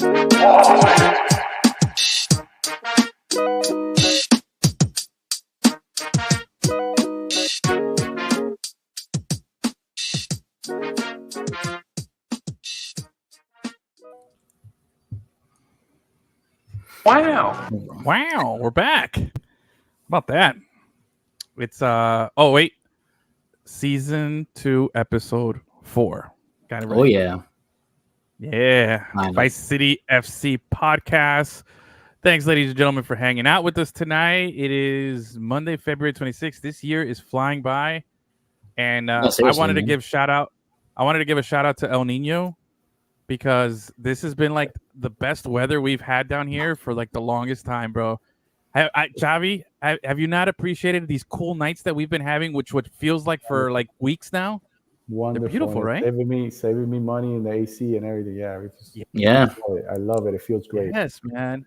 Wow, we're back. How about that? It's season 2, episode 4. Got it right. Oh yeah. Yeah. Nice. Vice City FC podcast. Thanks, ladies and gentlemen, for hanging out with us tonight. It is Monday, February 26th. This year is flying by. And I wanted to give a shout out to El Nino, because this has been like the best weather we've had down here for like the longest time, bro. Javi, have you not appreciated these cool nights that we've been having, which feels like for like weeks now? Wonderful. They're beautiful, right? Saving me money in the AC and everything. Yeah. I love it. It feels great. Yes, man.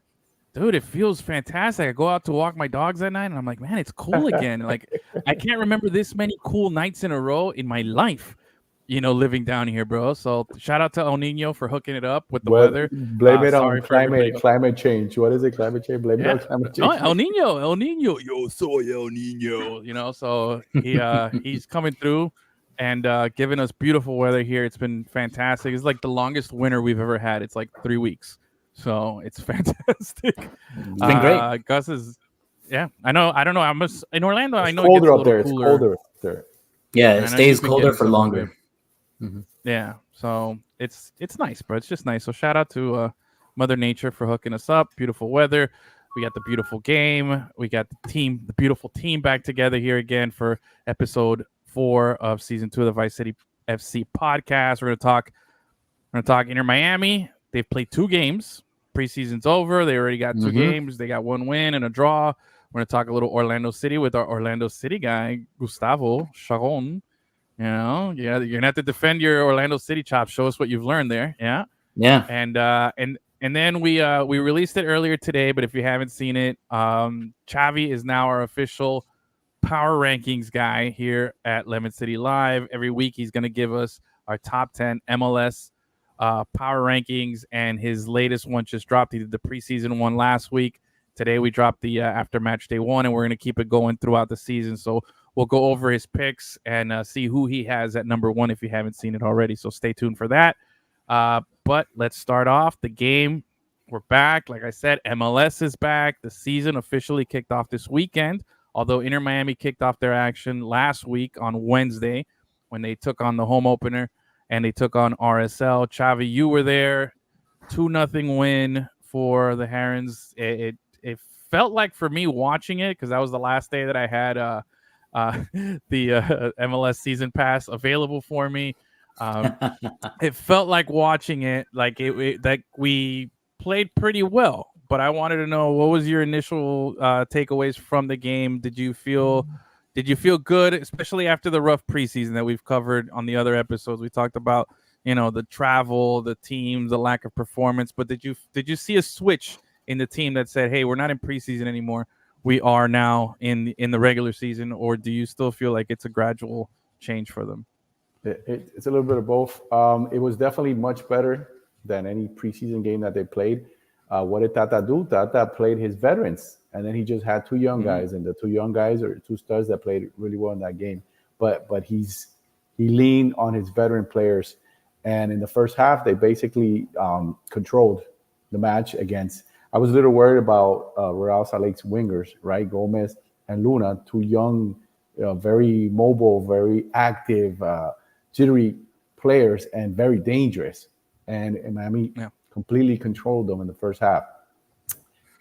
Dude, it feels fantastic. I go out to walk my dogs at night and I'm like, man, it's cool again. Like, I can't remember this many cool nights in a row in my life, living down here, bro. So shout out to El Nino for hooking it up with the weather. Blame it on climate change. What is it? Climate change? Blame it on climate change. El Nino. Yo soy El Nino. So he's coming through and giving us beautiful weather here. It's been fantastic. It's like the longest winter we've ever had. It's like 3 weeks. So it's fantastic. It's been great. Gus is, I know. I don't know. I'm in Orlando. It's I know colder it gets up there. cooler. It's colder up there. Yeah, it stays colder for longer. Mm-hmm. Yeah, so it's nice, bro. It's just nice. So shout out to Mother Nature for hooking us up. Beautiful weather. We got the beautiful game. We got the beautiful team back together here again for episode 4 of season 2 of the Vice City FC podcast. We're gonna talk Inter Miami. They've played 2 games. Preseason's over. They already got 2 games. They got 1 win and a draw. We're going to talk a little Orlando City with our Orlando City guy, Gustavo Charon. You're going to have to defend your Orlando City chops. Show us what you've learned there. Yeah. Yeah. And then we released it earlier today, but if you haven't seen it, Xavi is now our official power rankings guy here at Lemon City Live. Every week he's going to give us our top 10 MLS power rankings, and his latest one just dropped. He did the preseason one last week. Today we dropped the after match day one, and we're going to keep it going throughout the season. So we'll go over his picks and see who he has at number 1 if you haven't seen it already. So stay tuned for that. But let's start off the game. We're back. Like I said, MLS is back. The season officially kicked off this weekend, although Inter Miami kicked off their action last week on Wednesday when they took on the home opener. And they took on RSL. Xavi, you were there. 2-0 win for the Herons. It felt like, for me watching it, because that was the last day that I had the MLS season pass available for me. It felt like watching it, like we played pretty well. But I wanted to know, what was your initial takeaways from the game? Did you feel good, especially after the rough preseason that we've covered on the other episodes? We talked about, the travel, the team, the lack of performance. But did you see a switch in the team that said, hey, we're not in preseason anymore, we are now in the regular season? Or do you still feel like it's a gradual change for them? It's a little bit of both. It was definitely much better than any preseason game that they played. What did Tata do? Tata played his veterans, and then he just had 2 young guys, and the 2 young guys are 2 studs that played really well in that game. But he leaned on his veteran players, and in the first half they basically controlled the match against. I was a little worried about Real Salt Lake's wingers, right? Gomez and Luna, 2 young, very mobile, very active, jittery players, and very dangerous. And Miami completely controlled them in the first half.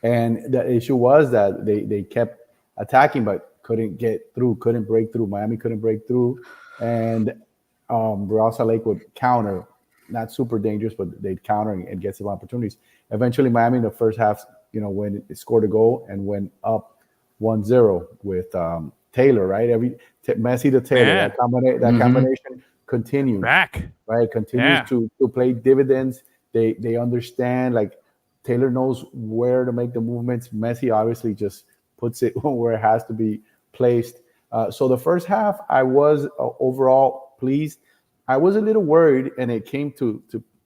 And the issue was that they kept attacking but couldn't get through, couldn't break through. Miami couldn't break through. And Real Salt Lake would counter, not super dangerous, but they'd counter and get some opportunities. Eventually, Miami in the first half, when it scored a goal and went up 1-0 with Taylor, right? Messi to Taylor, that combination continues. Continues to play dividends. They understand, like, Taylor knows where to make the movements. Messi obviously just puts it where it has to be placed. So the first half, I was overall pleased. I was a little worried, and it came to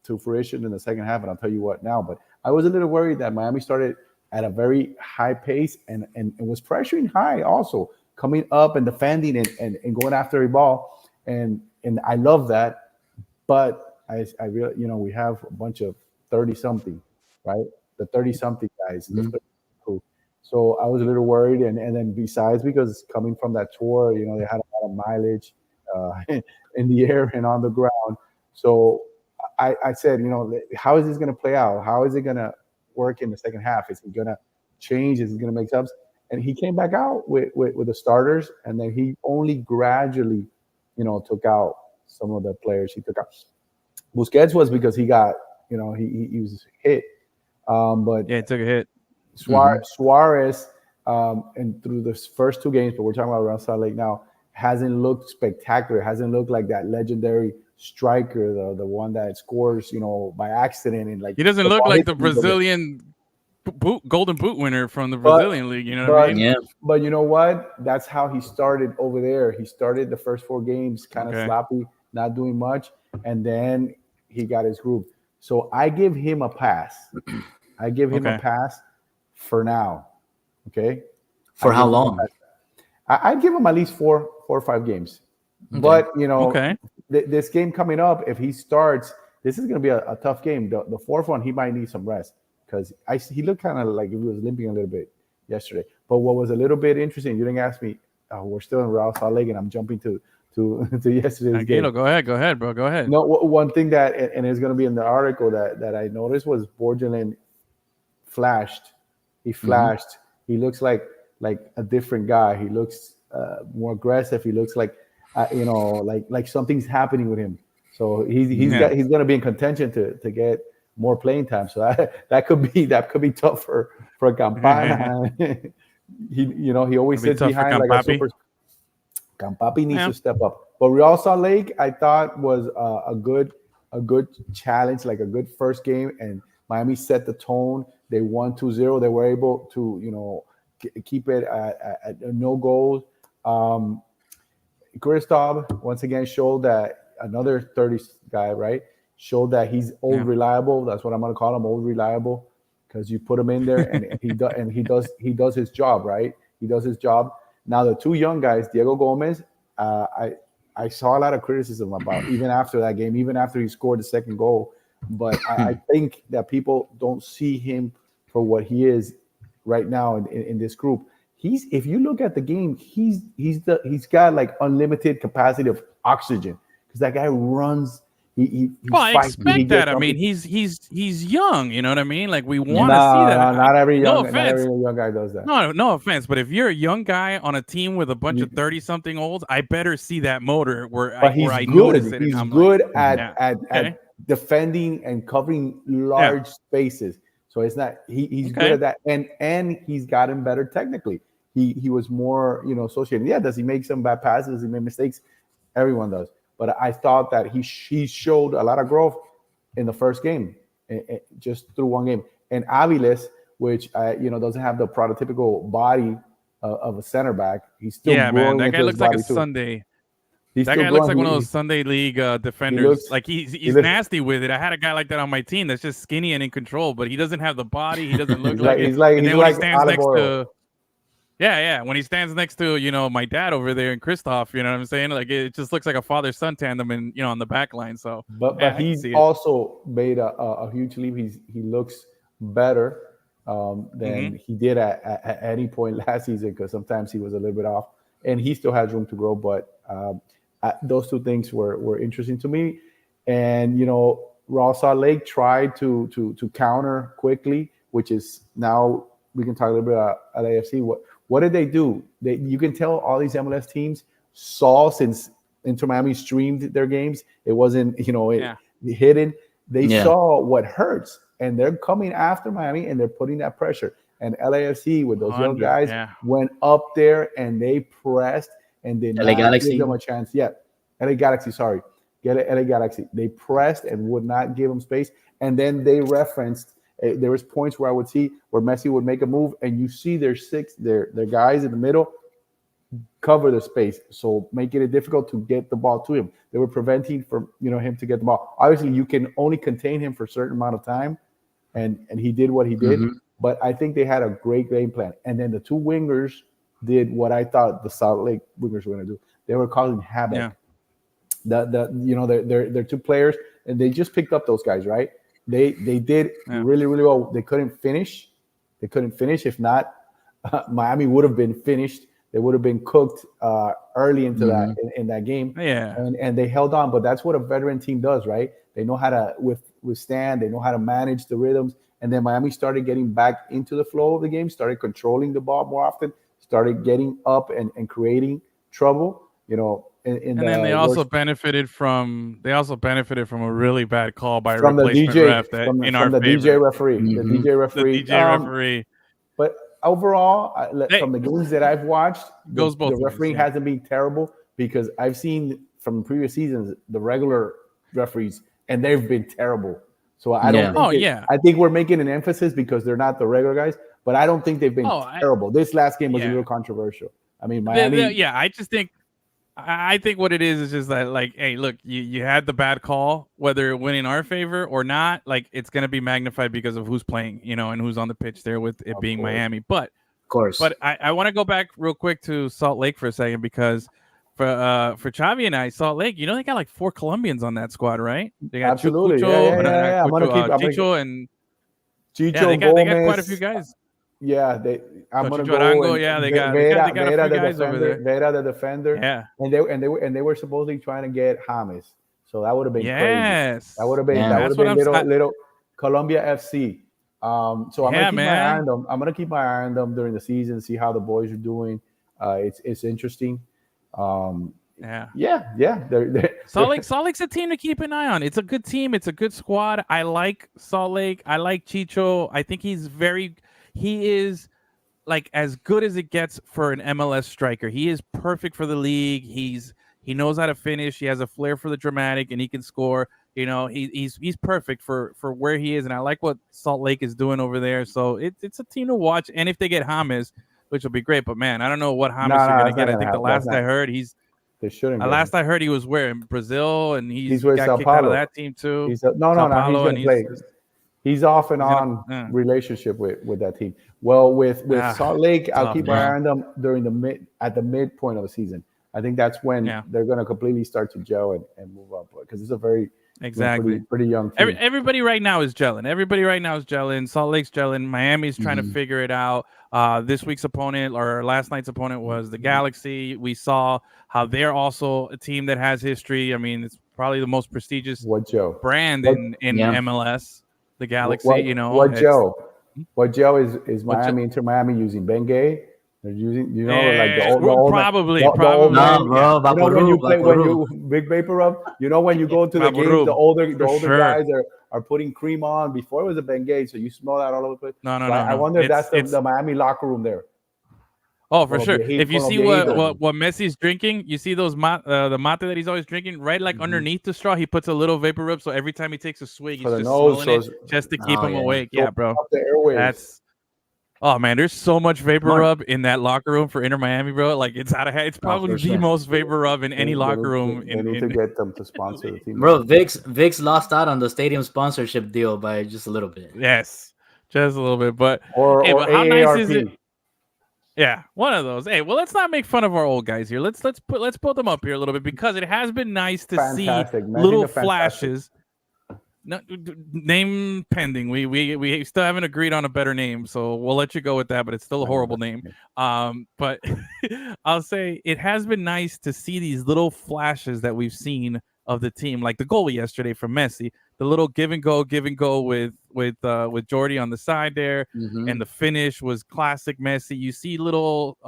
to fruition in the second half, and I'll tell you what now. But I was a little worried that Miami started at a very high pace and was pressuring high, also coming up and defending and going after a ball, and I love that. But I really, we have a bunch of 30-something, right? The 30-something guys. Cool. So I was a little worried, and then besides, because coming from that tour, they had a lot of mileage in the air and on the ground. So I said, how is this going to play out? How is it going to work in the second half? Is he going to change? Is he going to make subs? And he came back out with the starters, and then he only gradually, took out some of the players he took out. Busquets was because he got, he was hit. But yeah, he took a hit. Suarez, and through the first two games, but we're talking about Real Salt Lake now, hasn't looked spectacular. Hasn't looked like that legendary striker, the one that scores, by accident, and he doesn't look like the Brazilian golden boot winner from the Brazilian league. You know what I mean? Yeah. But you know what? That's how he started over there. He started the first 4 games kind of sloppy, not doing much, and then he got his groove. So I give him a pass. I give him a pass for now. Okay. For how long? I give him at least 4 or 5 games. Okay. But this game coming up, if he starts, this is going to be a tough game. The fourth one, he might need some rest, because he looked kind of like he was limping a little bit yesterday. But what was a little bit interesting, you didn't ask me. We're still in Real Salt Lake, and I'm jumping to yesterday's game. Go ahead, bro. Go ahead. No, one thing that, and it's going to be in the article that I noticed, was Borgelin flashed. He flashed. Mm-hmm. He looks like a different guy. He looks more aggressive. He looks like like something's happening with him. So he's going to be in contention to get more playing time. So that could be tough for Campana. he always sits behind like a super. Campapi needs to step up. But Real Salt Lake, I thought, was a good challenge, like a good first game, and Miami set the tone. They won 2-0. They were able to keep it at no goals. Kristoff once again showed that, another 30 guy, right? Showed that he's old reliable. That's what I'm going to call him, old reliable, because you put him in there and he does his job, right? He does his job. Now the 2 young guys, Diego Gomez, I saw a lot of criticism about, even after that game, even after he scored the second goal. But I think that people don't see him for what he is right now in this group. If you look at the game, he's got like unlimited capacity of oxygen, because that guy runs. I expect that. I mean, he's young. You know what I mean? Like, we want to see that. Not every young guy does that. No offense, but if you're a young guy on a team with a bunch of 30-something-olds, I better see that motor where I notice it. He's good at defending and covering large spaces. So it's not he's good at that, and he's gotten better technically. He was more associated. Yeah, does he make some bad passes? Does he make mistakes? Everyone does. But I thought that he showed a lot of growth in the first game, just through one game. And Aviles, which doesn't have the prototypical body of a center back, he's still growing. That guy looks like a Sunday. That guy looks like one of those Sunday league defenders. He's nasty with it. I had a guy like that on my team that's just skinny and in control, but he doesn't have the body. He doesn't look like it. He's like olive oil. When he stands next to my dad over there and Kristoff, you know what I'm saying? Like, it just looks like a father-son tandem, and on the back line. So, but he's also made a huge leap. He looks better than he did at any point last season, because sometimes he was a little bit off, and he still has room to grow. But those 2 things were interesting to me. And Real Salt Lake tried to counter quickly, which is, now we can talk a little bit about LAFC. What did they do? You can tell all these MLS teams saw, since Inter Miami streamed their games, it wasn't hidden. They saw what hurts, and they're coming after Miami, and they're putting that pressure. And LAFC, with those young guys, went up there and they pressed and did not give them a chance. LA Galaxy, sorry. LA Galaxy. They pressed and would not give them space. And then they referenced, there was points where I would see where Messi would make a move, and you see their guys in the middle cover the space, so making it difficult to get the ball to him. They were preventing from him to get the ball. Obviously, you can only contain him for a certain amount of time, and he did what he did. But I think they had a great game plan. And then the two wingers did what I thought the Salt Lake wingers were going to do. They were causing havoc. Yeah. They're two players, and they just picked up those guys, right? They did really, really well. They couldn't finish. If not, Miami would have been finished. They would have been cooked early into that in that game. Yeah. And they held on. But that's what a veteran team does, right? They know how to withstand. They know how to manage the rhythms. And then Miami started getting back into the flow of the game, started controlling the ball more often, started getting up and creating trouble. And then they also benefited from a really bad call by a from the replacement DJ ref that from in the our favor. DJ referee. The DJ referee. The DJ referee. But overall, from the games that I've watched, the refereeing hasn't been terrible, because I've seen from previous seasons the regular referees, and they've been terrible. So I don't think I think we're making an emphasis because they're not the regular guys, but I don't think they've been terrible. This last game was a little controversial. I mean, Miami. I think what it is just that, like, hey, look, you had the bad call, whether it went in our favor or not, like, it's going to be magnified because of who's playing, and who's on the pitch there, with it being Miami. But of course, but I want to go back real quick to Salt Lake for a second, because for Xavi and I, Salt Lake, they got like 4 Colombians on that squad, right? They got absolutely, Chicho, I'm gonna keep Chicho and Chicho. They got quite a few guys. Yeah, I'm gonna go. Arango, they got a few guys over there. Vera, the defender. Yeah, and they were supposedly trying to get James, so that would have been crazy. That would have been little Colombia FC. So I'm gonna keep my eye on them. I'm gonna keep my eye on them during the season, see how the boys are doing. It's interesting. Salt Lake's a team to keep an eye on. It's a good team. It's a good squad. I like Salt Lake. I like Chicho. I think he is like as good as it gets for an MLS striker. He is perfect for the league. He knows how to finish. He has a flair for the dramatic, and he can score. He's perfect for where he is, and I like what Salt Lake is doing over there. So it's a team to watch. And if they get James, which will be great, but man, I don't know what James you're gonna get. I think the last I heard, I heard he was where in Brazil, and he's got kicked out of that team too. He's gonna play. He's off and on relationship with that team. Well, with Salt Lake, I'll keep my eye on them during the midpoint of the season. I think that's when they're going to completely start to gel and move up, because it's a very pretty young team. Everybody right now is gelling. Salt Lake's gelling. Miami's trying to figure it out. This week's opponent, or last night's opponent, was the Galaxy. We saw how they're also a team that has history. I mean, it's probably the most prestigious brand in MLS. The Galaxy, What Joe is Miami, Inter Miami using Bengay. They're using, like the old probably. When you big vapor rub, when you go to the game, the older guys are putting cream on. Before it was a Bengay, so you smell that all over the place. No. I wonder if that's the Miami locker room there. Oh, for sure. If you see what Messi's drinking, you see those the mate that he's always drinking, right? Like underneath the straw, he puts a little vapor rub, so every time he takes a swig, he's just smelling it just to keep him awake. Yeah, bro. Oh man, there's so much vapor rub in that locker room for Inter Miami, bro. Like it's out of hand. It's probably the most vapor rub in any locker room. They need to get them to sponsor the team. Bro, Vic's lost out on the stadium sponsorship deal by just a little bit. Yes, just a little bit. But but how nice is it? Yeah, one of those. Hey, well, let's not make fun of our old guys here. Let's put them up here a little bit, because it has been nice to see little flashes. No, name pending. We still haven't agreed on a better name, so we'll let you go with that. But it's still a horrible name. But I'll say it has been nice to see these little flashes that we've seen of the team, like the goal yesterday from Messi, the little give and go with Jordy on the side there, and the finish was classic Messi. You see little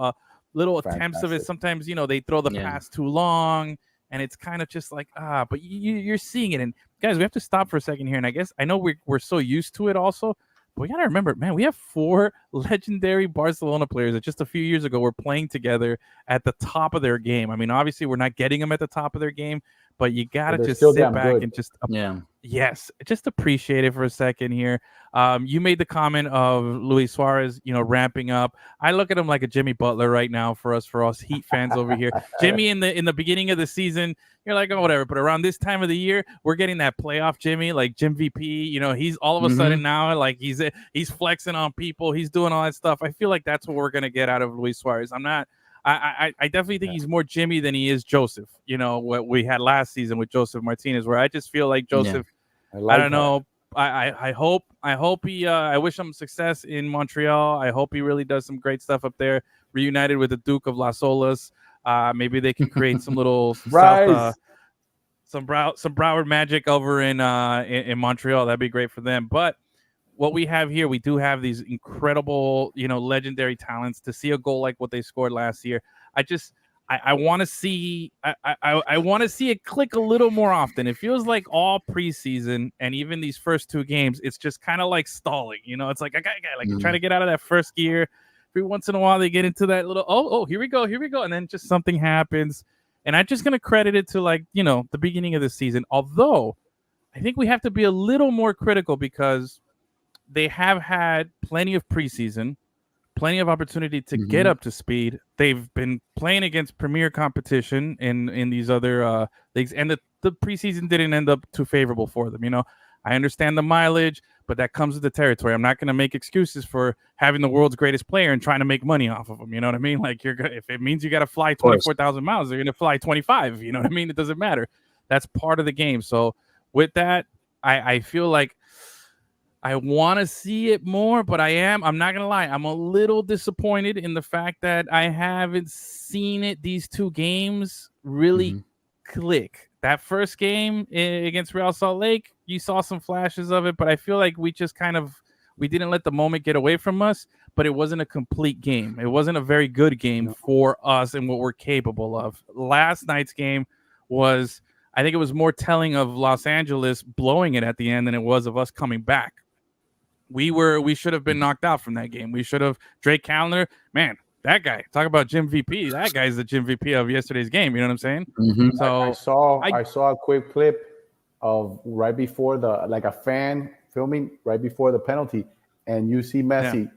attempts of it. Sometimes they throw the pass too long, and it's kind of just like but you're seeing it. And guys, we have to stop for a second here. And I guess I know we're so used to it also, but we gotta remember, man, we have 4 legendary Barcelona players that just a few years ago were playing together at the top of their game. I mean, obviously we're not getting them at the top of their game, but you got to they're just still sit damn back good. and just Yeah. yes, just appreciate it for a second here. You made the comment of Luis Suarez, ramping up. I look at him like a Jimmy Butler right now for us Heat fans over here. Jimmy in the beginning of the season, you're like, oh, whatever. But around this time of the year, we're getting that playoff Jimmy, like Jim VP. He's all of a sudden now like he's flexing on people. He's doing all that stuff. I feel like that's what we're gonna get out of Luis Suarez. I definitely think he's more Jimmy than he is Joseph. What we had last season with Joseph Martinez, where I just feel like Joseph. Yeah. I don't know. I hope he. I wish him success in Montreal. I hope he really does some great stuff up there. Reunited with the Duke of Las Olas. Maybe they can create some little South, some Broward magic over in Montreal. That'd be great for them. But what we have here, we do have these incredible, legendary talents. To see a goal like what they scored last year, I want to see I want to see it click a little more often. It feels like all preseason and even these first two games, it's just kind of like stalling. It's like you're trying to get out of that first gear. Every once in a while, they get into that little here we go, and then just something happens. And I'm just gonna credit it to the beginning of the season. Although I think we have to be a little more critical because they have had plenty of preseason. Plenty of opportunity to get up to speed. They've been playing against premier competition in these other leagues, and the preseason didn't end up too favorable for them. I understand the mileage, but that comes with the territory. I'm not going to make excuses for having the world's greatest player and trying to make money off of them. You know what I mean? Like if it means you got to fly 24,000 miles, they're going to fly 25. You know what I mean? It doesn't matter. That's part of the game. So with that, I feel like I want to see it more, but I'm not going to lie. I'm a little disappointed in the fact that I haven't seen it. These two games really click. That first game against Real Salt Lake, you saw some flashes of it, but I feel like we just we didn't let the moment get away from us, but it wasn't a complete game. It wasn't a very good game for us and what we're capable of. Last night's game I think it was more telling of Los Angeles blowing it at the end than it was of us coming back. We should have been knocked out from that game. We should have. Drake Callender, man, that guy. Talk about Jim VP. That guy's the Jim VP of yesterday's game. You know what I'm saying? So I saw a quick clip of right before a fan filming right before the penalty, and you see Messi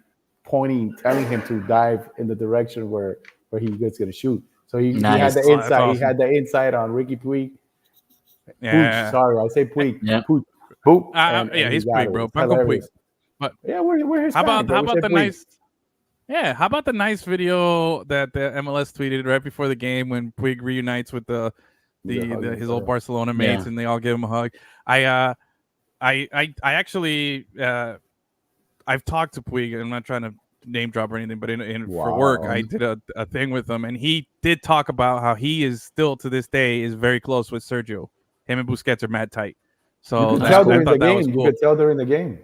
pointing, telling him to dive in the direction where he was going to shoot. So he had the inside. Awesome. He had the inside on Ricky Puig. Yeah. Puig, sorry, I say Puig. Yeah. Puig. He's Puig, bro. Paco Puig. But yeah, we're Hispanic. How about the nice? Yeah, how about the nice video that the MLS tweeted right before the game when Puig reunites with his old Barcelona mates and they all give him a hug. I actually I've talked to Puig. I'm not trying to name drop or anything, but for work I did a thing with him, and he did talk about how he is still to this day is very close with Sergio. Him and Busquets are mad tight. So you could tell during the game. You could tell during the game.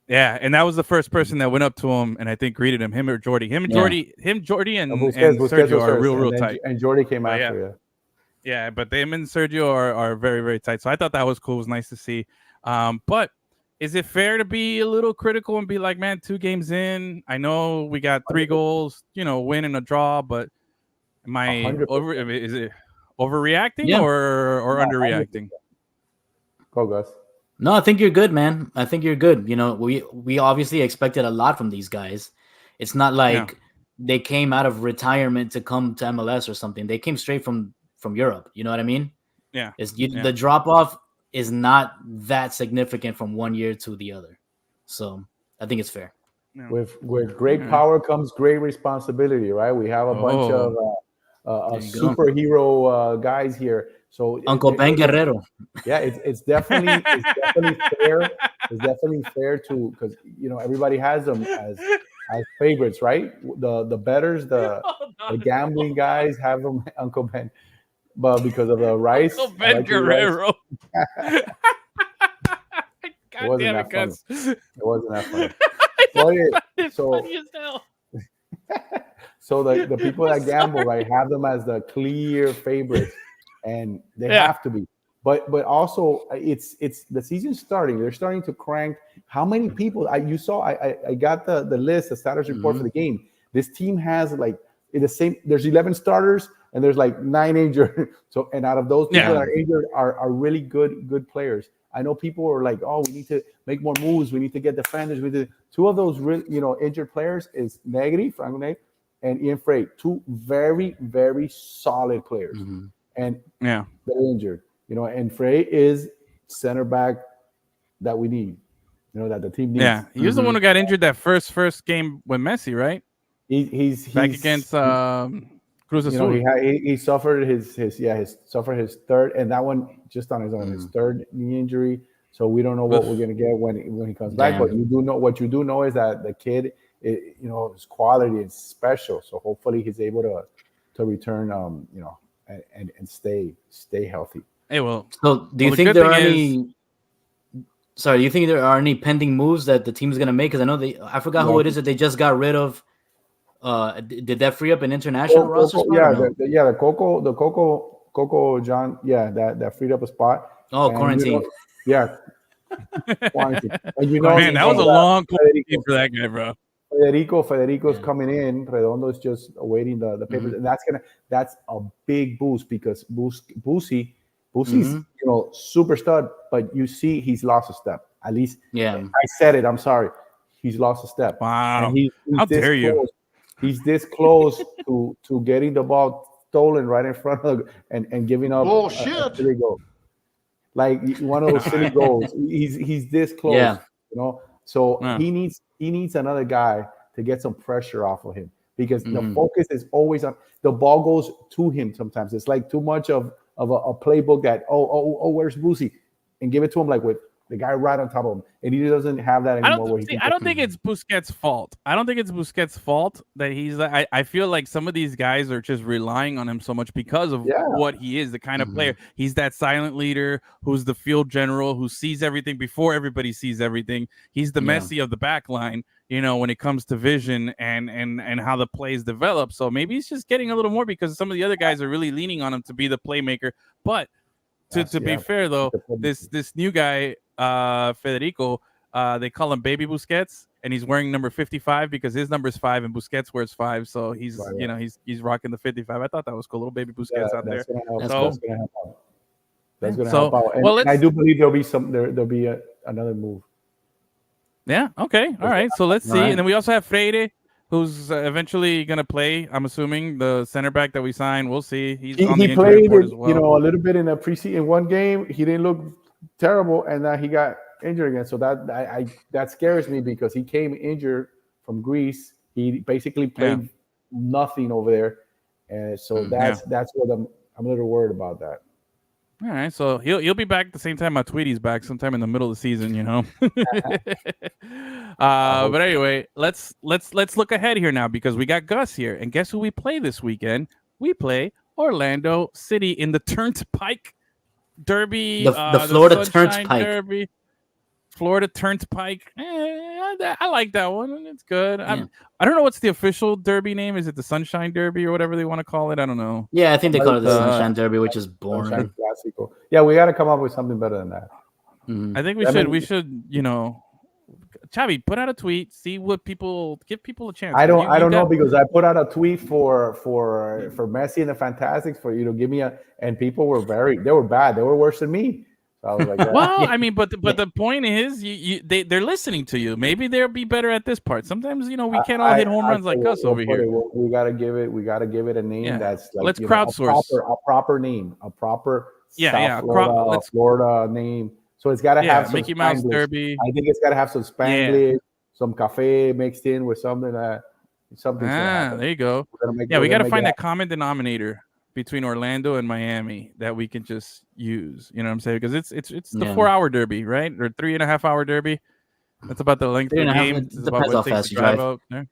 Yeah, and that was the first person that went up to him and I think greeted him. Him or Jordy. Jordy, and Sergio are real tight. And Jordy came after. Yeah, but them and Sergio are very, very tight. So I thought that was cool. It was nice to see. But is it fair to be a little critical and be like, man, 2 games in, I know we got 3 goals, win and a draw, but am I is it overreacting or underreacting? Go, Gus. No, I think you're good, man. I think you're good. We obviously expected a lot from these guys. It's not like they came out of retirement to come to MLS or something. They came straight from Europe. You know what I mean? Yeah. The drop off is not that significant from one year to the other. So I think it's fair. Yeah. With great power comes great responsibility, right? We have a bunch of superhero guys here. So Uncle Ben Guerrero. Yeah, it's definitely fair. It's definitely fair to because everybody has them as favorites, right? The bettors, the gambling guys have them Uncle Ben, but because of the rice, Uncle Ben Guerrero. It wasn't that funny. So the people that gamble, right, have them as the clear favorites. And they have to be, but also it's the season starting. They're starting to crank. How many people you saw? I got the list, the status report for the game. This team has the same. There's 11 starters. and there's like 9 injured. So, and out of those people that are injured are really good players. I know people are like, oh, we need to make more moves. We need to get defenders. Two of those injured players is Negri, Franco Negri, and Ian Frey. Two very, very solid players. And they're injured. And Frey is center back that we need. That the team needs. Yeah, he was the one who got injured that first game with Messi, right? He's back against Cruz Azul. He suffered his third, and that one just on his own, his third knee injury. So we don't know what we're gonna get when he comes back. But you do know is that the kid, his quality is special. So hopefully he's able to return, and stay healthy. Hey, well. So do you think there are any? Sorry, do you think there are any pending moves that the team is gonna make? Because I know I forgot who it is that they just got rid of. Did that free up an international roster spot? The Coco John, that freed up a spot. Oh, and quarantine. Quarantine. And man, that was a long quarantine for that guy, bro. Federico's coming in. Redondo's just awaiting the papers, and that's a big boost because Boosy's super stud, but you see he's lost a step. At least, I said it. I'm sorry, he's lost a step. Wow, and he's how dare you? He's this close to getting the ball stolen right in front of and giving up a silly goal. Like one of those silly goals. He's this close. So he needs another guy to get some pressure off of him because the focus is always on the ball goes to him sometimes. It's like too much of a playbook that where's Boosie? And give it to him like with the guy right on top of him, and he doesn't have that anymore. I don't think it's Busquets' fault. I don't think it's Busquets' fault that he's. I feel like some of these guys are just relying on him so much because of what he is, the kind of player. He's that silent leader who's the field general who sees everything before everybody sees everything. He's the Messi of the back line, when it comes to vision and how the plays develop. So maybe he's just getting a little more because some of the other guys are really leaning on him to be the playmaker. But to be fair though, this new guy. Federico, they call him Baby Busquets, and he's wearing number 55 because his number is 5 and Busquets wears 5, so he's he's rocking the 55. I thought that was cool, little Baby Busquets out there. That's gonna help out. And I do believe there'll be another move. Yeah. Okay. All right. So let's see. And then we also have Freire, who's eventually gonna play. I'm assuming the center back that we signed. We'll see. He played as well. A little bit in a preseason in one game. He didn't look terrible, and then he got injured again. So that scares me because he came injured from Greece. He basically played nothing over there, and so that's what I'm a little worried about that. All right, so he'll be back at the same time Matuidi's back, sometime in the middle of the season, But anyway, let's look ahead here now because we got Gus here, and guess who we play this weekend? We play Orlando City in the Turnpike Derby, the Florida Turnpike Derby, Florida Turnpike. I like that one. It's good. I don't know what's the official Derby name. Is it the Sunshine Derby or whatever they want to call it? I don't know. Yeah, I think they call it the Sunshine Derby, which is boring. Yeah, we got to come up with something better than that. I think we should. Chavi, put out a tweet. See what give people a chance. I don't know because I put out a tweet for Messi and the Fantastics for give me and people were bad. They were worse than me. So I was like, well, I mean, but the point is, they're listening to you. Maybe they'll be better at this part. Sometimes we can't all hit home runs like us over here. We gotta give it a name that's like let's crowdsource a proper name, a proper Florida name. So it's got to have some Mickey Mouse Derby. I think it's got to have some Spanglish, some cafe mixed in with something there you go. We got to find that common denominator between Orlando and Miami that we can just use. You know what I'm saying? Because it's the 4-hour Derby, right? Or 3.5-hour Derby. That's about the length of the game. It depends how fast you drive. Out there.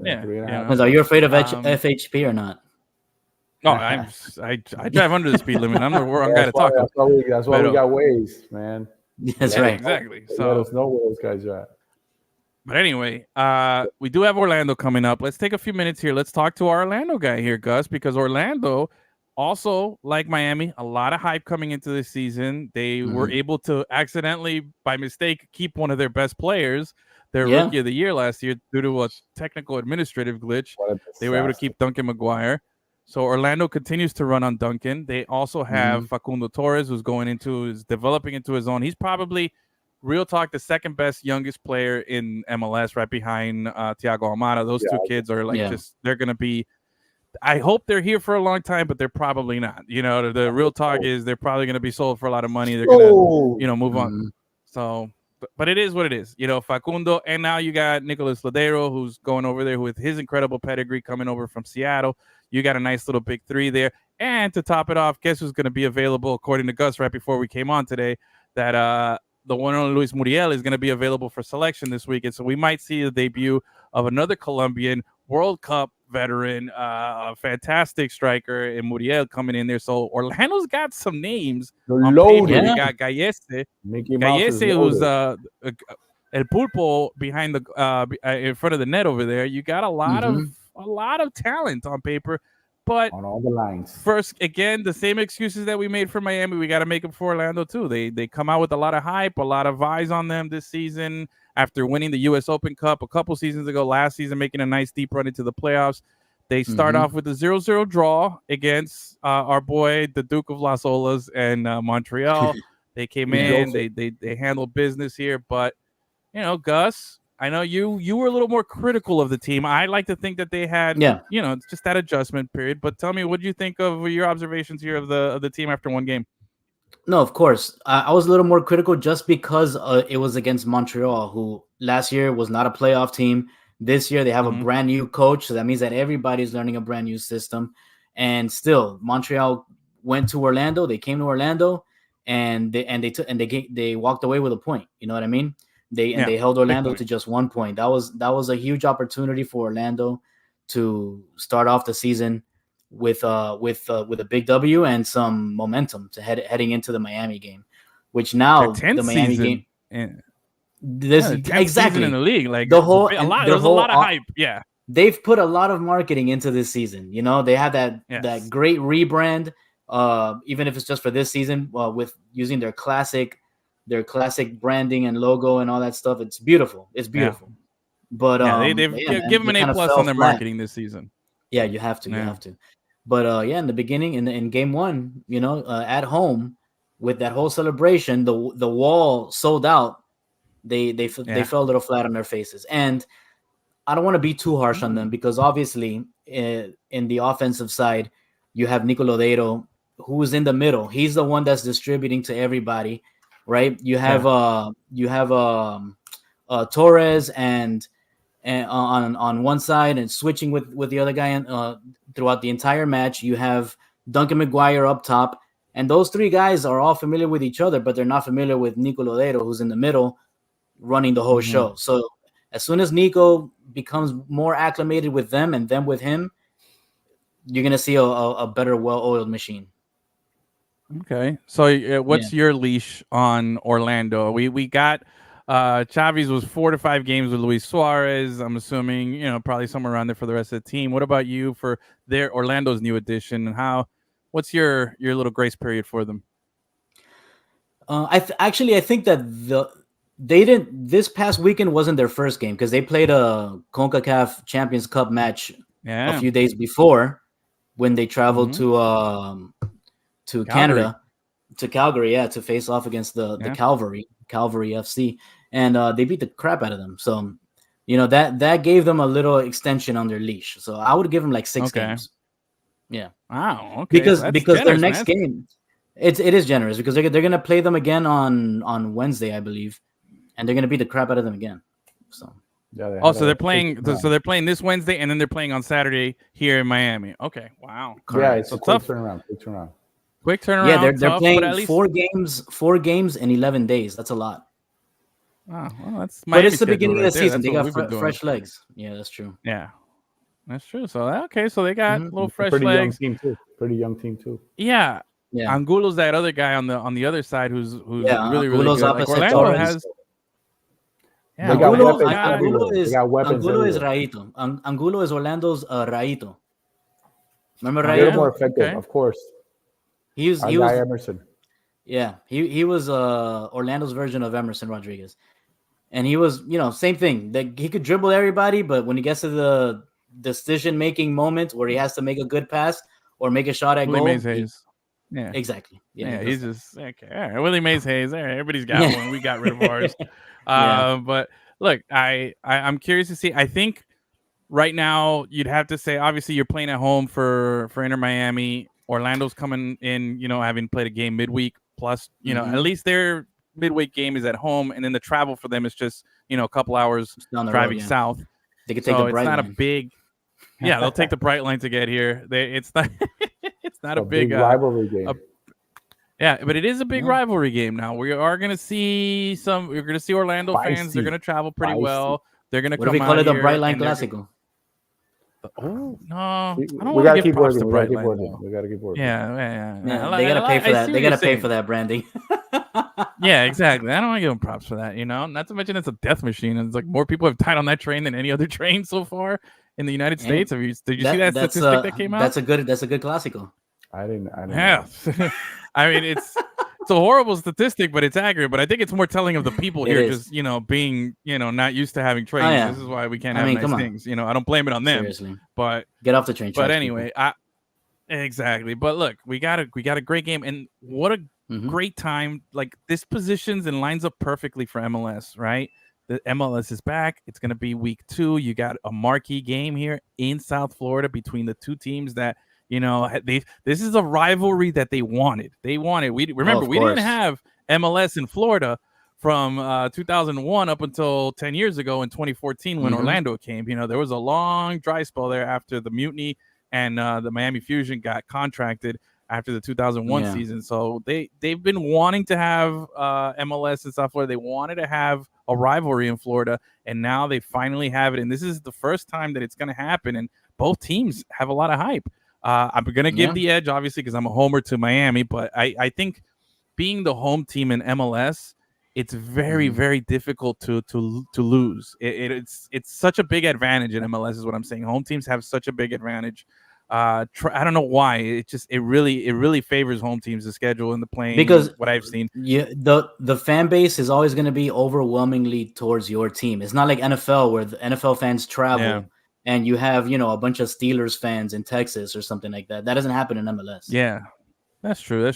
Are you afraid of FHP or not? No, I drive under the speed limit. I'm the wrong guy to talk to. That's why we got Waze, man. That's right. Exactly. So let us know where those guys are at. But anyway, we do have Orlando coming up. Let's take a few minutes here. Let's talk to our Orlando guy here, Gus, because Orlando also, like Miami, a lot of hype coming into this season. They were able to accidentally, by mistake, keep one of their best players, their rookie of the year last year, due to a technical administrative glitch. They were able to keep Duncan McGuire. So Orlando continues to run on Duncan. They also have Facundo Torres, who's developing into his own. He's probably, real talk, the second best youngest player in MLS, right behind Thiago Almada. Those two kids are they're going to be, I hope they're here for a long time, but they're probably not. The real talk is they're probably going to be sold for a lot of money. They're going to, move on. So, but it is what it is. Facundo, and now you got Nicolas Lodeiro, who's going over there with his incredible pedigree coming over from Seattle. You got a nice little big three there. And to top it off, guess who's going to be available, according to Gus, right before we came on today, that the one and only Luis Muriel is going to be available for selection this weekend. So we might see the debut of another Colombian World Cup veteran, a fantastic striker in Muriel coming in there. So Orlando's got some names. Loaded. You got Gallese, who's El Pulpo behind the in front of the net over there. You got a lot of talent on paper, but on all the lines. First, again, the same excuses that we made for Miami, we got to make them for Orlando too. They come out with a lot of hype, a lot of eyes on them this season after winning the U.S. Open Cup a couple seasons ago. Last season, making a nice deep run into the playoffs. They start off with a 0-0 draw against our boy, the Duke of Las Olas and Montreal. They came in, they handled business here, but Gus, I know you were a little more critical of the team. I like to think that they had, just that adjustment period. But tell me, what do you think of your observations here of the team after one game? No, of course. I was a little more critical just because it was against Montreal, who last year was not a playoff team. This year they have a brand new coach, so that means that everybody's learning a brand new system. And still, Montreal went to Orlando. They came to Orlando, and they walked away with a point. You know what I mean? They held Orlando to just 1 point. That was a huge opportunity for Orlando to start off the season with a big W and some momentum to heading into the Miami game, which now the Miami game. Exactly in the league, like the whole there's a lot of hype. Yeah, they've put a lot of marketing into this season. They had that great rebrand, even if it's just for this season, with using their classic branding and logo and all that stuff. It's beautiful. But they've given an A+ on their marketing this season. Yeah, you have to. You have to. But in the beginning, in game one, at home with that whole celebration, the wall sold out. They fell a little flat on their faces, and I don't want to be too harsh on them because obviously in the offensive side you have Nico Lodeiro, who's in the middle. He's the one that's distributing to everybody, right? You have Torres and on one side and switching with the other guy throughout the entire match. You have Duncan McGuire up top, and those three guys are all familiar with each other, but they're not familiar with Nico Lodeiro, who's in the middle running the whole show. So as soon as Nico becomes more acclimated with them and them with him, you're going to see a better, well-oiled machine. Okay. So what's your leash on Orlando? We got Chavi's was 4 to 5 games with Luis Suarez. I'm assuming, probably somewhere around there for the rest of the team. What about you for Orlando's new addition, and what's your little grace period for them? I think that this past weekend wasn't their first game because they played a CONCACAF Champions Cup match a few days before when they traveled to Canada, to Calgary, to face off against the Calvary FC, and they beat the crap out of them. So, that gave them a little extension on their leash. So I would give them like 6 games. Yeah. Wow. Okay. Because their next game, it is generous because they're gonna play them again on Wednesday, I believe, and they're gonna beat the crap out of them again. So. Yeah, so they're playing. So they're playing this Wednesday, and then they're playing on Saturday here in Miami. Okay. Wow. Yeah, it's so a quick tough. turnaround. Quick turnaround. Yeah, they're tough, playing 4 games in 11 days. That's a lot. Wow, well, that's. But it's the beginning of the season. They got fresh legs. Yeah, that's true. Yeah, that's true. So so they got little fresh pretty legs. Pretty young team too. Yeah. Angulo's that other guy on the other side who's really good. Like Orlando has. Yeah, Angulo is Raito. Angulo is Orlando's Raito. Remember Raito? A little more effective, of course. He was Emerson. Yeah, he was Orlando's version of Emerson Rodriguez, and he was same thing. That he could dribble everybody, but when he gets to the decision-making moment where he has to make a good pass, or make a shot at Willie goal. Mays Hayes. Yeah. Exactly. Yeah, he's just okay. All right, Willie Mays Hayes. All right, everybody's got one. We got rid of ours. But look, I'm curious to see. I think right now you'd have to say obviously you're playing at home for Inter Miami. Orlando's coming in, having played a game midweek. Plus, at least their midweek game is at home, and then the travel for them is just a couple hours driving south. They could take the Bright Line. Line. A big. Yeah, they'll take the Bright Line to get here. It's not. It's not a big rivalry game. Yeah, but it is a big rivalry game now. We are going to see We're going to see Orlando fans. They're going to travel pretty well. They're going to come out here. What do we call it? The Bright Line Clásico. Oh no! I don't we want to keep props working. to Bright Line. We gotta keep working. Yeah. They gotta pay for that. They gotta pay for that branding. Yeah, exactly. I don't want to give them props for that. Not to mention it's a death machine. It's like more people have died on that train than any other train so far in the United States. Did you see that statistic that came out? That's a good Clásico. I didn't. Yeah. I mean, it's a horrible statistic, but it's accurate. But I think it's more telling of the people here just, being, not used to having trains. Yeah. This is why we can't have nice things. I don't blame it on them. Seriously. But get off the train. But anyway, exactly. But look, we got a great game, and what a great time. Like, this positions and lines up perfectly for MLS, right? The MLS is back. It's going to be week 2. You got a marquee game here in South Florida between the two teams that, this is a rivalry that they wanted. We didn't have MLS in Florida from 2001 up until 10 years ago in 2014 when Orlando came. There was a long dry spell there after the mutiny and the Miami Fusion got contracted after the 2001 season. So they've been wanting to have MLS in South Florida. They wanted to have a rivalry in Florida, and now they finally have it. And this is the first time that it's going to happen, and both teams have a lot of hype. I'm going to give the edge, obviously, because I'm a homer to Miami, but I think being the home team in MLS, it's very, very difficult to lose. It's such a big advantage in MLS is what I'm saying. Home teams have such a big advantage. I don't know why. It really favors home teams, the schedule and the playing, because what I've seen. Yeah, the fan base is always going to be overwhelmingly towards your team. It's not like NFL where the NFL fans travel. Yeah. And you have, a bunch of Steelers fans in Texas or something like that. That doesn't happen in MLS. Yeah, that's true.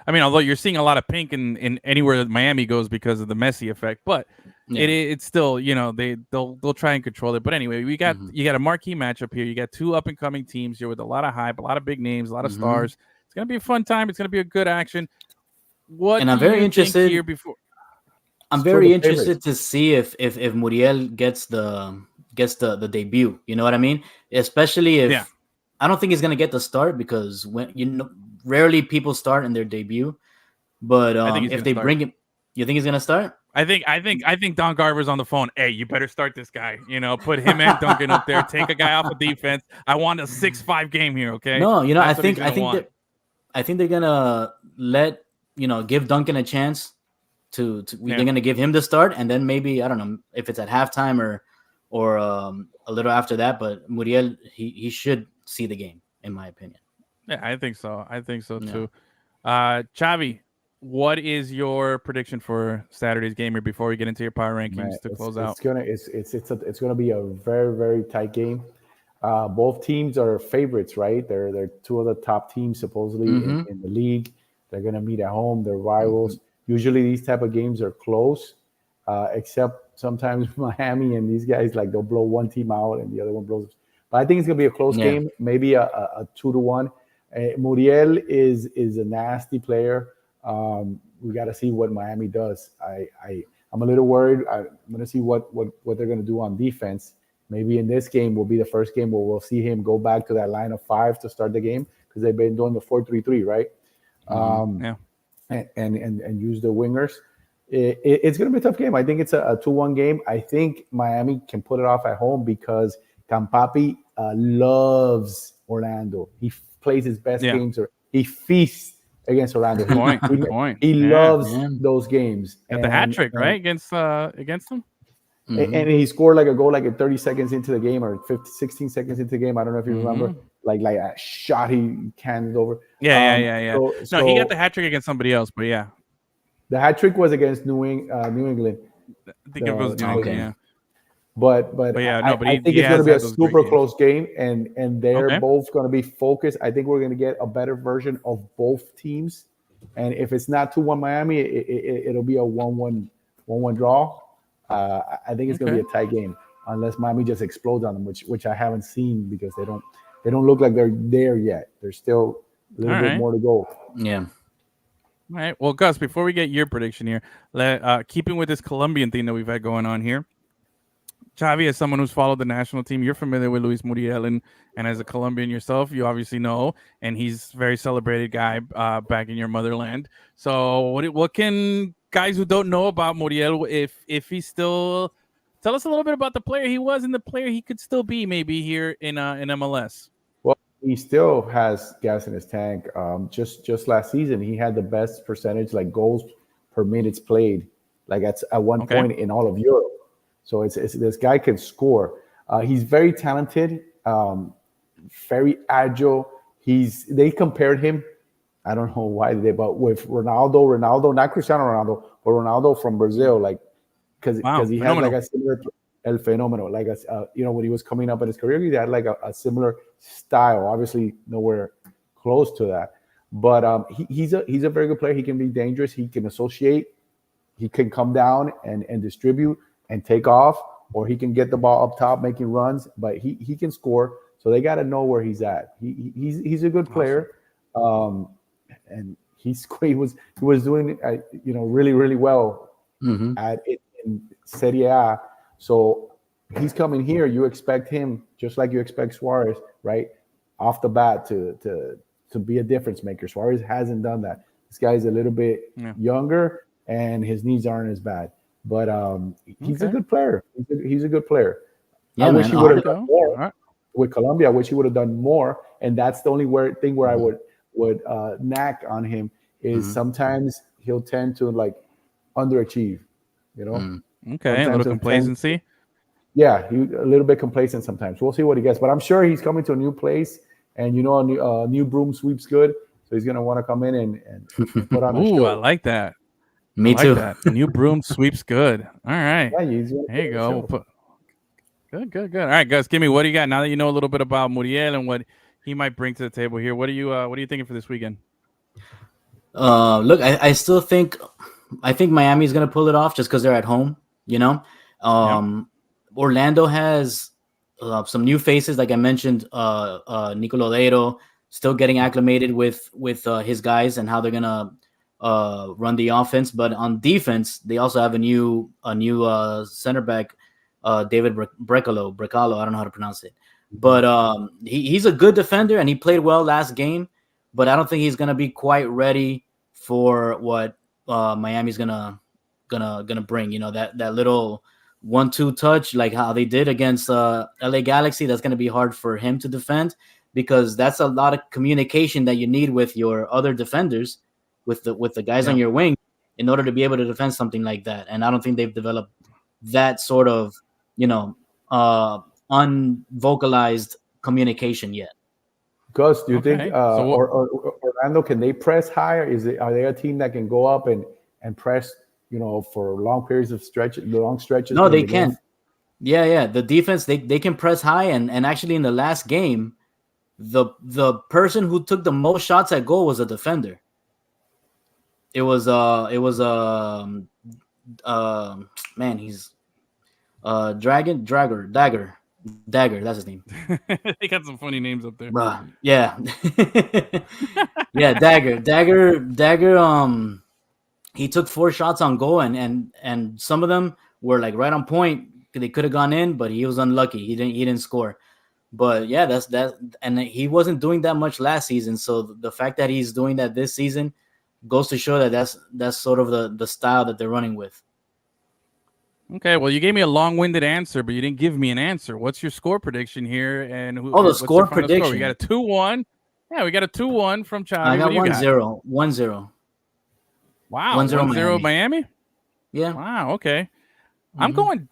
I mean, although you're seeing a lot of pink in anywhere that Miami goes because of the Messi effect, but it's still, they'll try and control it. But anyway, you got a marquee matchup here. You got two up and coming teams here with a lot of hype, a lot of big names, a lot of stars. It's gonna be a fun time. It's gonna be a good action. I'm very interested here before. I'm very interested to see if Muriel gets the debut. You know what I mean? Especially if I don't think he's gonna get the start because rarely people start in their debut. But if they bring him, you think he's gonna start? I think Don Garber's on the phone. Hey, you better start this guy. Put him and Duncan up there. Take a guy off of defense. I want a 6-5 game here. Okay. No, I think they're gonna let give Duncan a chance to they're gonna give him the start, and then maybe I don't know if it's at halftime or a little after that. But Muriel, he should see the game, in my opinion. Yeah, I think so too. Xavi, what is your prediction for Saturday's game here before we get into your power rankings to close out? It's gonna be a very, very tight game. Both teams are favorites, right? They're two of the top teams supposedly in the league. They're gonna meet at home. They're rivals. Usually these type of games are close, except sometimes Miami and these guys, like, they'll blow one team out and the other one blows. But I think it's gonna be a close game, maybe a 2-1. Muriel is a nasty player. We got to see what Miami does. I'm a little worried. I'm going to see what they're going to do on defense. Maybe in this game will be the first game where we'll see him go back to that line of 5 to start the game, because they've been doing the 4-3-3, right? And use the wingers. It's going to be a tough game. I think it's a 2-1 game. I think Miami can put it off at home because Campapi loves Orlando. He plays his best games, or he feasts against Orlando. He loves those games. Got the hat trick, right, against them. And he scored like a goal like 30 seconds into the game, or 16 seconds into the game. I don't know if you remember, like a shot he canned over. Yeah. So he got the hat trick against somebody else, but the hat trick was against New England. I think it was New England. But yeah, I, no, but I think he it's going to has be a had those great super games. close game, and they're Okay. both going to be focused. I think we're going to get a better version of both teams. And if it's not 2-1 Miami, it'll be a 1-1 draw. I think it's going to be a tight game unless Miami just explodes on them, which I haven't seen because they don't look like they're there yet. There's still a little bit more to go. Yeah. All right. Well, Gus, before we get your prediction here, keeping with this Colombian thing that we've had going on here, Xavi, as someone who's followed the national team, you're familiar with Luis Muriel, and as a Colombian yourself, you obviously know, and he's a very celebrated guy back in your motherland. So, what can guys who don't know about Muriel, if he's still, tell us a little bit about the player he was and the player he could still be, maybe here in MLS. Well, he still has gas in his tank. Just last season, he had the best percentage, like goals per minutes played, like at one point in all of Europe. So it's this guy can score. He's very talented, very agile. They compared him. I don't know why they, but with Ronaldo, not Cristiano Ronaldo, but Ronaldo from Brazil, like because he has like a similar El Fenomeno, like when he was coming up in his career, he had like a similar style. Obviously, nowhere close to that, but he's a very good player. He can be dangerous. He can associate. He can come down and distribute and take off, or he can get the ball up top making runs, but he can score. So they got to know where he's at. He's a good player, and he was doing really, really well in Serie A. So he's coming here. You expect him, just like you expect Suarez, right, off the bat to be a difference maker. Suarez hasn't done that. This guy's a little bit younger, and his knees aren't as bad. But he's a good player. He's a good player. Yeah, I wish he would have done more Right. with Colombia. I wish he would have done more. And that's the only thing where I would knack on him is sometimes he'll tend to like underachieve. Okay, a little complacency. Yeah, a little bit complacent sometimes. We'll see what he gets, but I'm sure he's coming to a new place, and a new broom sweeps good. So he's gonna want to come in and put on a show. I like that. Me too. That. New broom sweeps good. All right. Yeah, there you go. Good. All right, Gus, give me, what do you got now that you know a little bit about Muriel and what he might bring to the table here? What are you thinking for this weekend? Look, I still think Miami's gonna pull it off just because they're at home. Orlando has some new faces, like I mentioned. Nico Lodeiro still getting acclimated with his guys and how they're gonna run the offense, but on defense they also have a new center back, David Brecalo. I don't know how to pronounce it, but he's a good defender and he played well last game, but I don't think he's gonna be quite ready for what Miami's gonna bring. That little 1-2 touch, like how they did against LA Galaxy. That's gonna be hard for him to defend because that's a lot of communication that you need with your other defenders, with the guys on your wing, in order to be able to defend something like that. And I don't think they've developed that sort of unvocalized communication yet. Gus, do you think Orlando, can they press higher? Are they a team that can go up and press for long periods of long stretches? No, they can. Yeah. The defense, they can press high, and actually in the last game, the person who took the most shots at goal was a defender. It was he's Dagger, that's his name. They got some funny names up there. Yeah. Yeah, Dagger, he took 4 shots on goal, and some of them were like right on point. They could have gone in, but he was unlucky. He didn't score. But yeah, that's that, and he wasn't doing that much last season. So the fact that he's doing that this season goes to show that that's sort of the style that they're running with. Okay, well, you gave me a long-winded answer, but you didn't give me an answer. What's your score prediction here? And the score prediction. Score? We got a 2-1. Yeah, we got a 2-1 from Chavi. I got 1-0. 1-0. Wow, 1-0 Miami? Yeah. Wow, okay. I'm going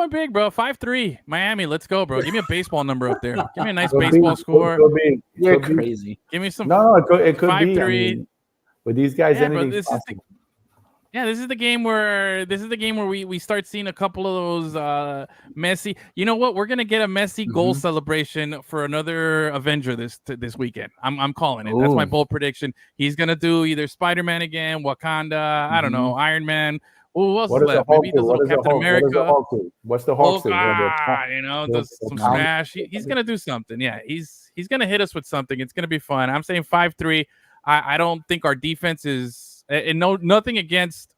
big, bro. 5-3 Miami. Let's go, bro. Give me a baseball number up there. Give me a nice baseball score. You're crazy. Give me some. No, it could 5-3. be. With these guys, anything's possible. Yeah, this is the game where we start seeing a couple of those Messi. You know what? We're gonna get a Messi goal celebration for another Avenger this weekend. I'm calling it. That's my bold prediction. He's gonna do either Spider-Man again, Wakanda. I don't know, Iron Man. Oh, what's left? Maybe the little Captain America. What's the Hulk do? Does some smash. He's gonna do something. Yeah, he's gonna hit us with something. It's gonna be fun. I'm saying 5-3. I don't think our defense is, and nothing against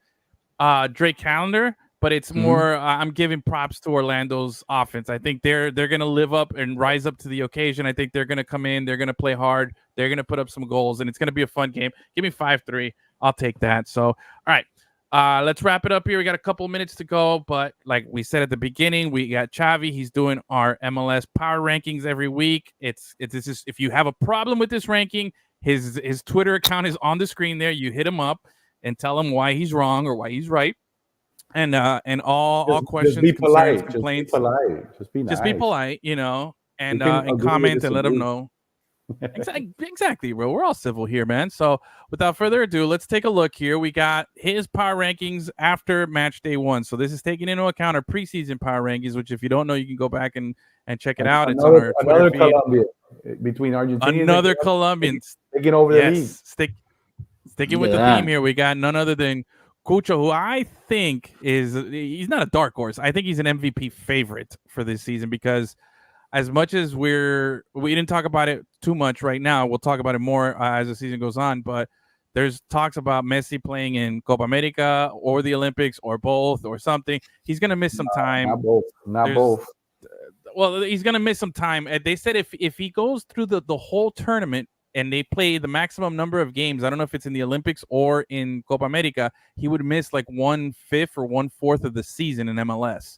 Drake Callender, but it's more I'm giving props to Orlando's offense. I think they're going to live up and rise up to the occasion. I think they're going to come in, they're going to play hard, they're going to put up some goals, and it's going to be a fun game. Give me 5-3. I'll take that. So, all right. Let's wrap it up here. We got a couple minutes to go, but like we said at the beginning, we got Xavi. He's doing our MLS Power Rankings every week. It's if you have a problem with this ranking, his Twitter account is on the screen there. You hit him up and tell him why he's wrong or why he's right. And all questions, just be concerns, polite. complaints. Just be polite. Just be nice. Just be polite, and comment and let them know. Exactly, bro. We're all civil here, man. So without further ado, let's take a look here. We got his power rankings after match day 1. So this is taking into account our preseason power rankings, which if you don't know, you can go back and check it out. It's on our Twitter feed. Colombia between Argentina. Another Colombian taking over the league. Sticking with the theme here, we got none other than Cucho, who I think he's not a dark horse. I think he's an MVP favorite for this season because as much as we didn't talk about it too much right now, we'll talk about it more as the season goes on, but there's talks about Messi playing in Copa America or the Olympics or both or something. He's going to miss some time. Not both. Well, he's going to miss some time. They said if he goes through the whole tournament and they play the maximum number of games, I don't know if it's in the Olympics or in Copa America, he would miss like 1/5 or 1/4 of the season in MLS.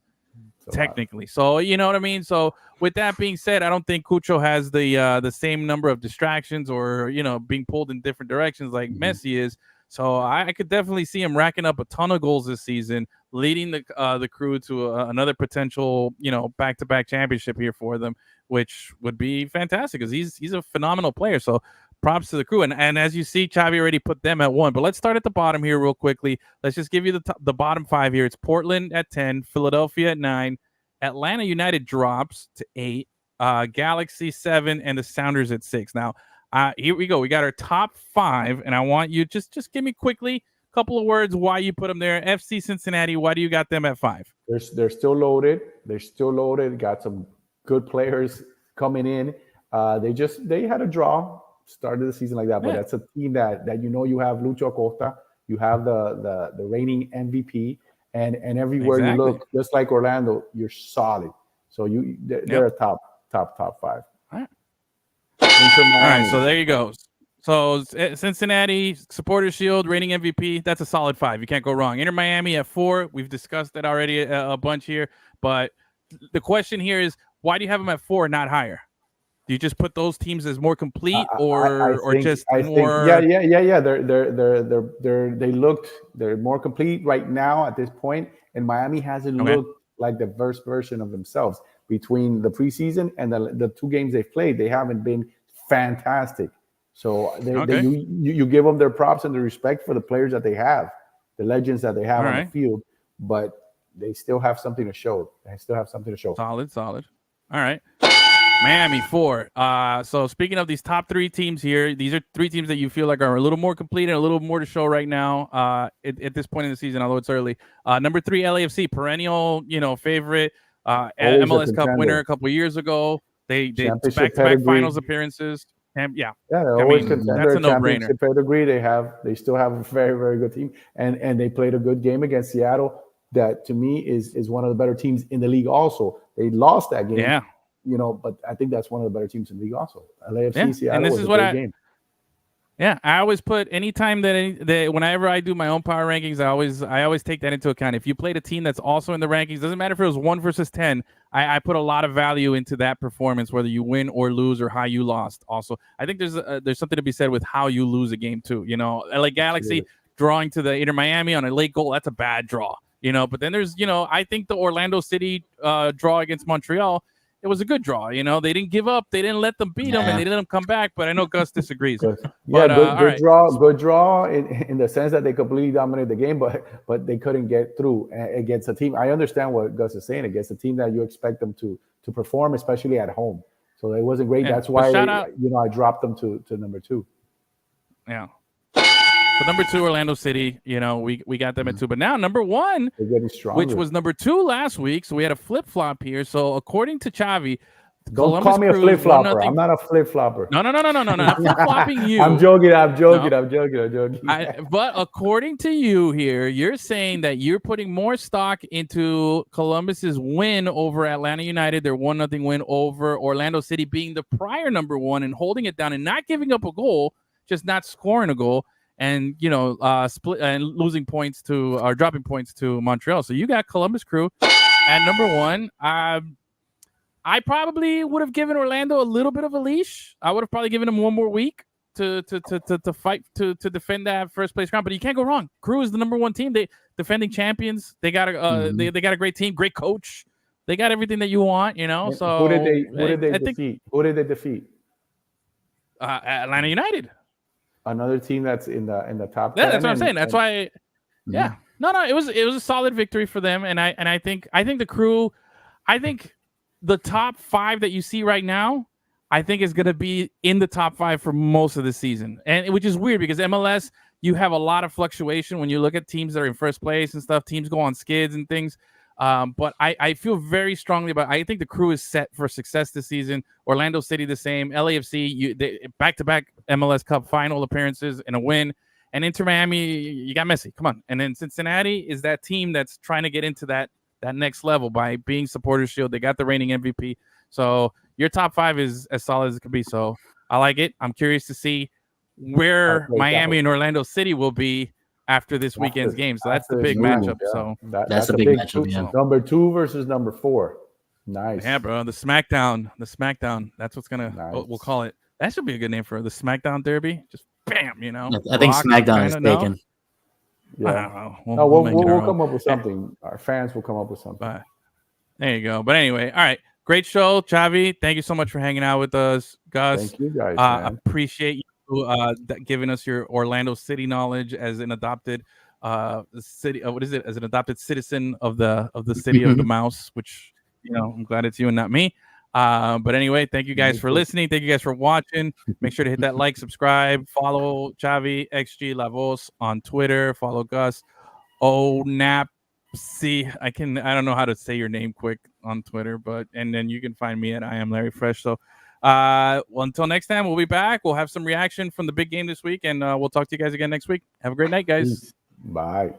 Technically. So, you know what I mean? So, with that being said, I don't think Cucho has the same number of distractions or, being pulled in different directions like Messi is. So, I could definitely see him racking up a ton of goals this season, leading the crew to another potential, back-to-back championship here for them, which would be fantastic because he's a phenomenal player. So, props to the crew. And as you see, Xavi already put them at 1. But let's start at the bottom here real quickly. Let's just give you the bottom 5 here. It's Portland at 10, Philadelphia at 9, Atlanta United drops to 8, Galaxy 7, and the Sounders at 6. Now, here we go. We got our top 5, and I want you just give me quickly a couple of words why you put them there. FC Cincinnati, why do you got them at 5? They're still loaded. Got some good players coming in. They had a draw. Started the season like that, but that's a team that you have Lucho Acosta, you have the reigning MVP, and everywhere you look, just like Orlando, you're solid. So they're a top 5. All right, so there you go. So Cincinnati Supporters Shield reigning MVP, that's a solid 5. You can't go wrong. Inter Miami at 4. We've discussed that already a bunch here, but the question here is why do you have them at 4, not higher? Do you just put those teams as more complete, or more? Yeah. They're more complete right now at this point, and Miami hasn't looked like the best version of themselves between the preseason and the 2 games they've played. They haven't been fantastic. So you give them their props and the respect for the players that they have, the legends that they have on the field, but they still have something to show. Solid. All right. Miami 4. So speaking of these top 3 teams here, these are 3 teams that you feel like are a little more complete and a little more to show right now at this point in the season, although it's early. Number 3, LAFC, perennial, favorite, MLS Cup winner a couple of years ago. They back-to-back finals appearances. They're always contender. That's a no-brainer. Pedigree. They still have a very, very good team, and they played a good game against Seattle. That to me is one of the better teams in the league. Also, they lost that game. Yeah. But I think that's one of the better teams in the league also. LAFC, Seattle, and this was is a what great game. Yeah, I always put anytime that whenever I do my own power rankings, I always take that into account. If you played a team that's also in the rankings, doesn't matter if it was 1 versus 10, I put a lot of value into that performance, whether you win or lose or how you lost. Also, I think there's something to be said with how you lose a game too. LA Galaxy drawing to the Inter Miami on a late goal, that's a bad draw. But then there's I think the Orlando City draw against Montreal it was a good draw. You know, they didn't give up, they didn't let them beat them, and they didn't let them come back. But I know Gus disagrees. Good right. draw in the sense that they completely dominated the game, but they couldn't get through against a team. I understand what Gus is saying, against a team that you expect them to perform, especially at home. So it wasn't great. That's why I dropped them to number 2. Yeah. So number 2, Orlando City. You know, we got them at 2, but now number 1, they're getting stronger, which was number 2 last week. So we had a flip flop here. So according to Chavi, don't call me a flip flopper. I'm not a flip flopper. No, not flip flopping you. I'm joking. But according to you here, you're saying that you're putting more stock into Columbus's win over Atlanta United, their 1-0 win over Orlando City, being the prior number 1 and holding it down and not giving up a goal, just not scoring a goal, and split and losing points to or dropping points to Montreal. So you got Columbus Crew at number 1. I probably would have given Orlando a little bit of a leash. I would have probably given them one more week to fight to defend that first place crown. But you can't go wrong. Crew is the number 1 team. They defending champions. They got a they got a great team, great coach. They got everything that you want. You know. So who did they defeat? Who did they defeat? Atlanta United. Another team that's in the top 10. Yeah, that's what I'm saying. That's why. Yeah. No. It was a solid victory for them, and I think the Crew. I think the top 5 that you see right now, I think is going to be in the top 5 for most of the season, and which is weird because MLS, you have a lot of fluctuation when you look at teams that are in first place and stuff. Teams go on skids and things, but I feel very strongly about. I think the Crew is set for success this season. Orlando City the same. LAFC, back-to-back MLS Cup final appearances and a win. And Inter Miami, you got Messi. Come on. And then Cincinnati is that team that's trying to get into that next level by being Supporters Shield. They got the reigning MVP. So your top 5 is as solid as it could be. So I like it. I'm curious to see where Miami and Orlando City will be after this weekend's game. So that's the big matchup. Yeah. So that's a big matchup. Yeah. Number 2 versus number 4. Nice. Yeah, bro. The SmackDown. That's what's gonna. Nice. We'll call it. That should be a good name for the SmackDown Derby. Just bam, you know. I think SmackDown is taken. Yeah. I don't know. We'll come up with something. Our fans will come up with something. But there you go. But anyway, all right. Great show, Chavi. Thank you so much for hanging out with us, Gus. Thank you guys. Appreciate you giving us your Orlando City knowledge as an adopted city. What is it? As an adopted citizen of the city of the mouse, which I'm glad it's you and not me. But anyway, thank you guys for listening. Thank you guys for watching. Make sure to hit that like, subscribe, follow Chavi XG Lavos on Twitter. Follow Gus Onapsi. I don't know how to say your name quick on Twitter, and then you can find me at I am Larry Fresh. So until next time, we'll be back. We'll have some reaction from the big game this week, and we'll talk to you guys again next week. Have a great night, guys. Bye.